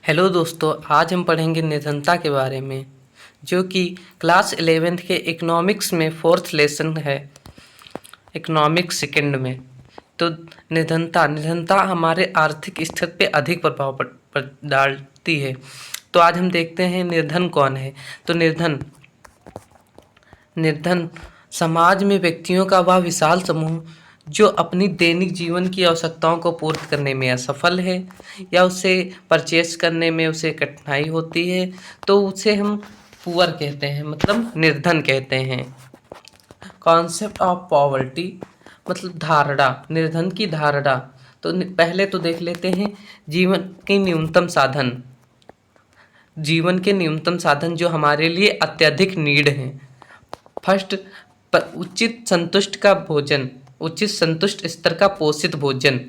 Hello दोस्तों, आज हम पढ़ेंगे निर्धनता के बारे में, जो कि क्लास 11th के इकोनॉमिक्स में फोर्थ लेसन है, इकोनॉमिक्स सेकंड में। तो निर्धनता हमारे आर्थिक स्थिति पे अधिक प्रभाव डालती है। तो आज हम देखते हैं निर्धन कौन है। तो निर्धन समाज में व्यक्तियों का वह विशाल समूह जो अपनी दैनिक जीवन की आवश्यकताओं को पूर्ण करने में असफल है या उसे परचेस करने में उसे कठिनाई होती है, तो उसे हम पुअर कहते हैं, मतलब निर्धन कहते हैं। कॉन्सेप्ट ऑफ पॉवर्टी मतलब धारणा, निर्धन की धारणा। तो पहले तो देख लेते हैं जीवन के न्यूनतम साधन। जीवन के न्यूनतम साधन जो हमारे लिए अत्यधिक नीड हैं। फर्स्ट, उचित संतुष्ट का भोजन, उचित संतुष्ट स्तर का पोषित भोजन।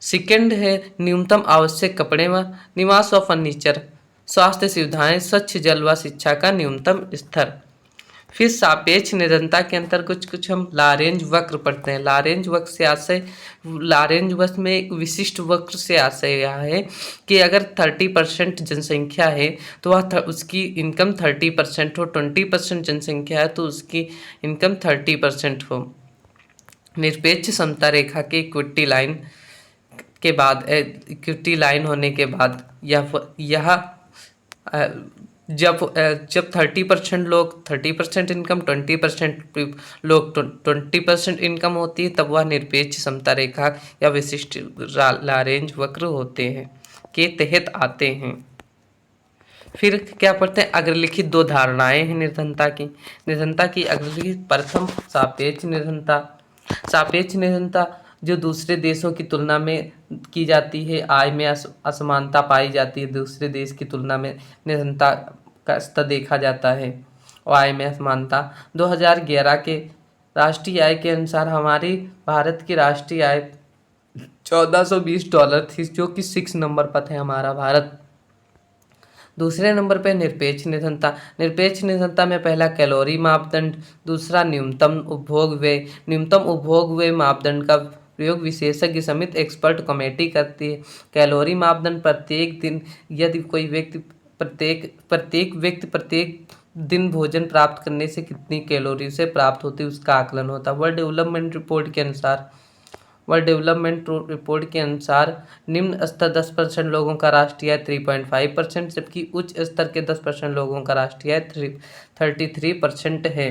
सेकंड है न्यूनतम आवश्यक कपड़े व निवास व फर्नीचर, स्वास्थ्य सुविधाएं, स्वच्छ जल व शिक्षा का न्यूनतम स्तर। फिर सापेक्ष निर्धनता के अंतर कुछ हम लारेंज वक्र पढ़ते हैं। लारेंज वक्र से आशय, लारेंज वक्र में एक विशिष्ट वक्र से आशय यह है कि अगर 30% जनसंख्या है तो वह उसकी इनकम 30% हो, 20% जनसंख्या है तो उसकी इनकम 30% हो। निरपेक्ष समता रेखा के इक्विटी लाइन के बाद, इक्विटी लाइन होने के बाद यह जब 30% लोग 30% इनकम, 20% लोग 20% इनकम होती है, तब वह निरपेक्ष समता रेखा या विशिष्ट लारेंज वक्र होते हैं के तहत आते हैं। फिर क्या पढ़ते हैं, अग्रलिखित दो धारणाएं हैं निर्धनता की अग्रलिखित। प्रथम सापेक्ष निर्धनता। सापेक्ष निर्धनता जो दूसरे देशों की तुलना में की जाती है, आय में असमानता पाई जाती है, दूसरे देश की तुलना में निर्धनता का स्तर देखा जाता है और आय में असमानता। 2011 के राष्ट्रीय आय के अनुसार हमारी भारत की राष्ट्रीय आय $1420 थी, जो कि 6 नंबर पर है हमारा भारत। दूसरे नंबर पर निरपेक्ष निर्धनता। निरपेक्ष निर्धनता में पहला कैलोरी मापदंड, दूसरा न्यूनतम उपभोग व्यय। न्यूनतम उपभोग व्यय मापदंड का प्रयोग विशेषज्ञ समिति एक्सपर्ट कमेटी करती है। कैलोरी मापदंड प्रत्येक दिन, यदि कोई व्यक्ति प्रत्येक दिन भोजन प्राप्त करने से कितनी कैलोरी से प्राप्त होती है उसका आकलन होता है। वर्ल्ड डेवलपमेंट रिपोर्ट के अनुसार निम्न स्तर 10% लोगों का राष्ट्रीय आय 3.5%, जबकि उच्च स्तर के 10% लोगों का राष्ट्रीय आय 33% है।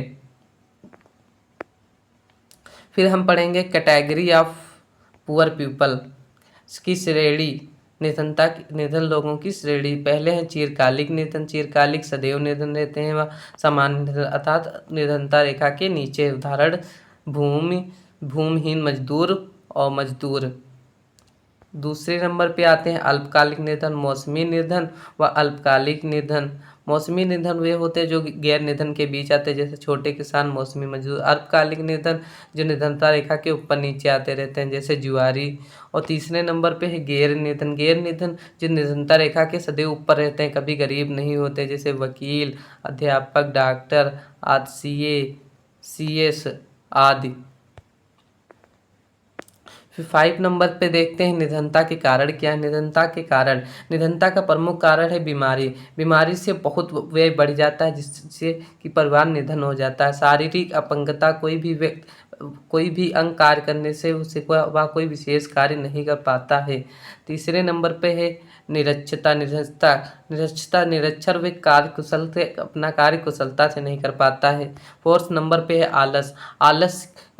फिर हम पढ़ेंगे कैटेगरी ऑफ पुअर पीपल की श्रेणी, निर्धन लोगों की श्रेणी। पहले हैं चिरकालिक निर्धन। चिरकालिक सदैव निर्धन रहते हैं, वह सामान्य निर्धन अर्थात निर्धनता रेखा के नीचे। उदाहरण भूमिहीन मजदूर और मजदूर। दूसरे नंबर पे आते हैं अल्पकालिक निर्धन, मौसमी निर्धन व अल्पकालिक निर्धन। मौसमी निर्धन वे होते हैं जो गैर निर्धन के बीच आते हैं, जैसे छोटे किसान, मौसमी मजदूर। अल्पकालिक निर्धन जो निर्धनता रेखा के ऊपर नीचे आते रहते हैं, जैसे जुआरी। और तीसरे नंबर पे है गैर निर्धन जो निर्धनता रेखा के सदैव ऊपर रहते हैं, कभी गरीब नहीं होते, जैसे वकील, अध्यापक, डॉक्टर आदि, CS आदि। फिर 5 नंबर पे देखते हैं निर्धनता के कारण क्या है। निर्धनता का प्रमुख कारण है बीमारी से बहुत व्यय बढ़ जाता है, जिससे कि परिवार निर्धन हो जाता है। शारीरिक अपंगता, कोई भी अंग कार्य करने से उसे वह कोई विशेष कार्य नहीं कर पाता है। तीसरे नंबर पे है निरक्षरता। निरक्षर वे अपना कार्य कुशलता से नहीं कर पाता है। 4th नंबर पे है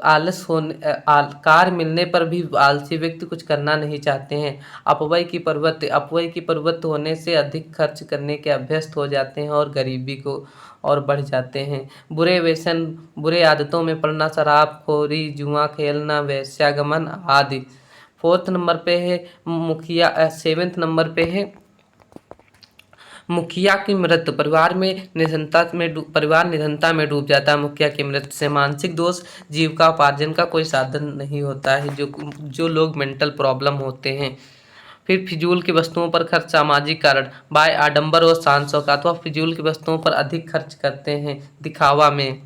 आलस होने, कार्य मिलने पर भी आलसी व्यक्ति कुछ करना नहीं चाहते हैं। अपव्यय की प्रवृत्ति होने से अधिक खर्च करने के अभ्यस्त हो जाते हैं और गरीबी को और बढ़ जाते हैं। बुरे आदतों में पड़ना, शराबखोरी, जुआ खेलना, वेश्यागमन आदि। 4th नंबर पे है मुखिया। 7th नंबर पे है मुखिया की मृत्यु। परिवार निधनता में डूब जाता है। मुखिया की मृत्यु से मानसिक दोष, जीविकोपार्जन का कोई साधन नहीं होता है, जो लोग मेंटल प्रॉब्लम होते हैं। फिर फिजूल की वस्तुओं पर खर्च। सामाजिक कारण, बाय आडंबर और शान शौकत, वह फिजूल की वस्तुओं पर अधिक खर्च करते हैं दिखावा में।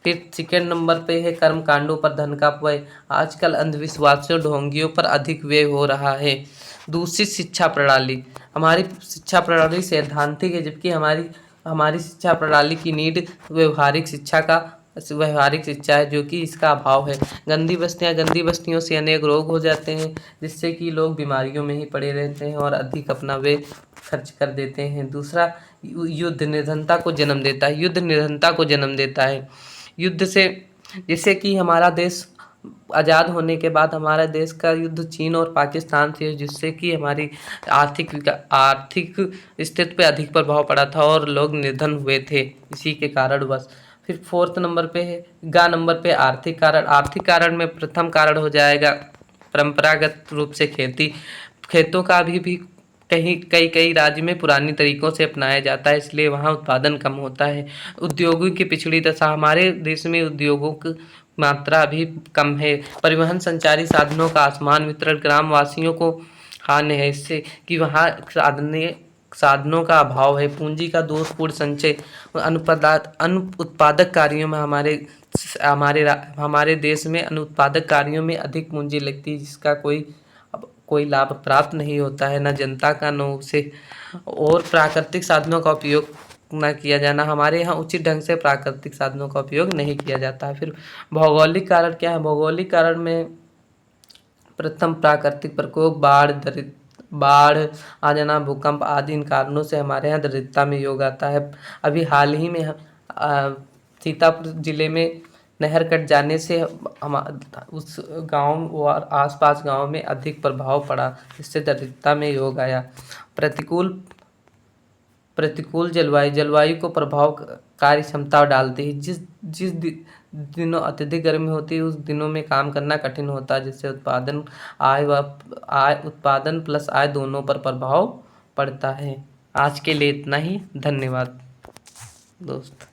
फिर सेकंड नंबर पे है कर्म कांडों पर धन का व्यय। आजकल अंधविश्वासियों, ढोंगियों पर अधिक व्यय हो रहा है। दूसरी शिक्षा प्रणाली, हमारी शिक्षा प्रणाली सैद्धांतिक है, जबकि हमारी हमारी शिक्षा प्रणाली की नीड व्यवहारिक शिक्षा है, जो कि इसका अभाव है। गंदी बस्तियों से अनेक रोग हो जाते हैं, जिससे कि लोग बीमारियों में ही पड़े रहते हैं और अधिक अपना वे खर्च कर देते हैं। दूसरा, युद्ध निर्धनता को जन्म देता है। युद्ध से, जैसे कि हमारा देश आज़ाद होने के बाद हमारे देश का युद्ध चीन और पाकिस्तान से, जिससे कि हमारी आर्थिक स्थिति पे अधिक प्रभाव पड़ा था और लोग निर्धन हुए थे इसी के कारण बस। फिर फोर्थ नंबर पे है, नंबर पे आर्थिक कारण में प्रथम कारण हो जाएगा परंपरागत रूप से खेतों का अभी भी कई राज्य में पुरानी तरीकों से अपनाया जाता है, इसलिए वहाँ उत्पादन कम होता है। उद्योगों की पिछड़ी दशा, हमारे देश में उद्योगों की मात्रा अभी कम है। परिवहन संचारी साधनों का असमान वितरण ग्रामवासियों को हानि है, इससे कि वहाँ साधनों का अभाव है। पूंजी का दोषपूर्ण संचय, अनुत्पादक कार्यों में हमारे देश में अनुत्पादक कार्यों में अधिक पूंजी लगती है, जिसका कोई लाभ प्राप्त नहीं होता है, न जनता का न उसे। और प्राकृतिक साधनों का उपयोग न किया जाना, हमारे यहाँ उचित ढंग से प्राकृतिक साधनों का उपयोग नहीं किया जाता है। फिर भौगोलिक कारण क्या है? भौगोलिक कारण में प्रथम प्राकृतिक प्रकोप, बाढ़ आ जाना, भूकंप आदि, इन कारणों से हमारे यहाँ दरिद्रता में योग आता है। अभी हाल ही में सीतापुर जिले में नहर कट जाने से उस गांव और आसपास गांव में अधिक प्रभाव पड़ा, जिससे दरिद्रता में योग आया। प्रतिकूल जलवायु को प्रभाव कार्य क्षमता डालती है। जिस दिनों अत्यधिक गर्मी होती है, उस दिनों में काम करना कठिन होता है, जिससे उत्पादन प्लस आय दोनों पर प्रभाव पड़ता है। आज के लिए इतना ही। धन्यवाद दोस्त।